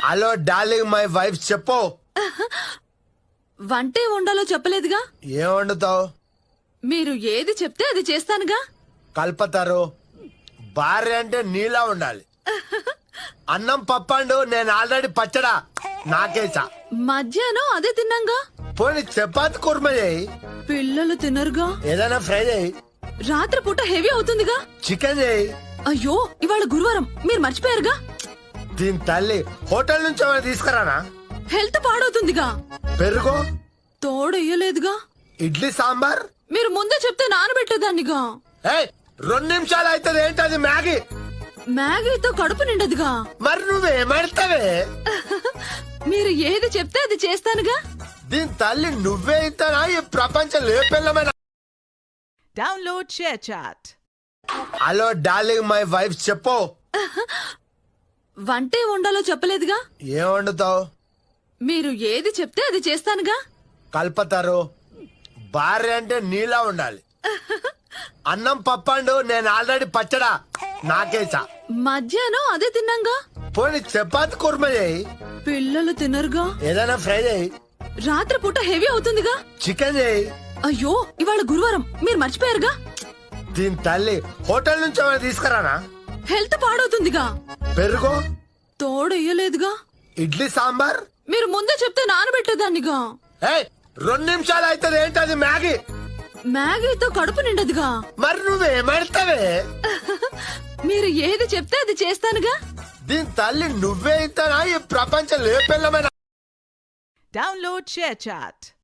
Hello darling my wife చెప్పు. వంటే వండాలో చెప్పలేదుగా. ఏం వండుతావు? మీరు ఏది చెప్తే అది చేస్తానుగా. కల్పతారు. భార్య అంటే నీలా ఉండాలి. అన్నం పప్పండు, నేను ఆల్రెడీ పచ్చడా నాకేసా. మధ్యాహ్నం అదే తిన్నాంగా. పోనీ చపాతి కుర్మ చేయి. పిల్లలు తినరుగా. ఏదైనా ఫ్రై చేయి. రాత్రి పూట హెవీ అవుతుందిగా. చికెన్ చేయి. అయ్యో ఇవాళ గురువారం, మీరు మర్చిపోయారుగా. దీని తల్లి హోటల్ నుంచి ఏమైనా తీసుకురానా? హెల్త్ పాడవుతుందిగా. పెరుగు తోడెయ్యలేదుగా. ఇడ్లీ సాంబార్ మీరు ముందే చెప్తే నానబెట్టేదాన్నిగా. ఏయ్ 2 నిమిషాలు అవుతుంది. ఏంటది? మ్యాగీ. మ్యాగీతో కడుపు నిండదుగా. మరి నువ్వేమడతావే? మీరు ఏది చెప్తే అది చేస్తానుగా. దీని తల్లి నువ్వే ఇస్తానా? ఈ ప్రపంచం లేపెళ్ళమైన. Download share chat. Hello darling my wife చెప్పు. వంటే వండాలో చెప్పలేదుగా. ఏం వండుతావు? మీరు ఏది చెప్తే అది చేస్తానుగా. కల్పతారు. భార్య అంటే నీలా ఉండాలి. అన్నం పప్పండు, నేను ఆల్రెడీ పచ్చడా నాకేసా. మధ్యాహ్నం అదే తిన్నాంగా. పోనీ చపాతి కుర్మ చేయి. పిల్లలు తినరుగా. ఏదైనా ఫ్రై చేయి. రాత్రి పూట హెవీ అవుతుందిగా. చికెన్ చేయి. అయ్యో ఇవాళ గురువారం, మీరు మర్చిపోయారుగా. దీని తల్లి హోటల్ నుంచి ఏమైనా తీసుకురానా? హెల్త్ పాడవుతుందిగా. పెరుగు తోడెయ్యలేదుగా. ఇడ్లీ సాంబార్ మీరు ముందే చెప్తే నానబెట్టేదాన్నిగా. ఏయ్ 2 నిమిషాలు అవుతుంది. ఏంటది? మ్యాగీ. మ్యాగీతో కడుపు నిండదుగా. మరి నువ్వేమడతావే? మీరు ఏది చెప్తే అది చేస్తానుగా. దీని తల్లి నువ్వే ఇస్తానా? ఈ ప్రపంచం లేపెళ్ళమైన. Download share chat.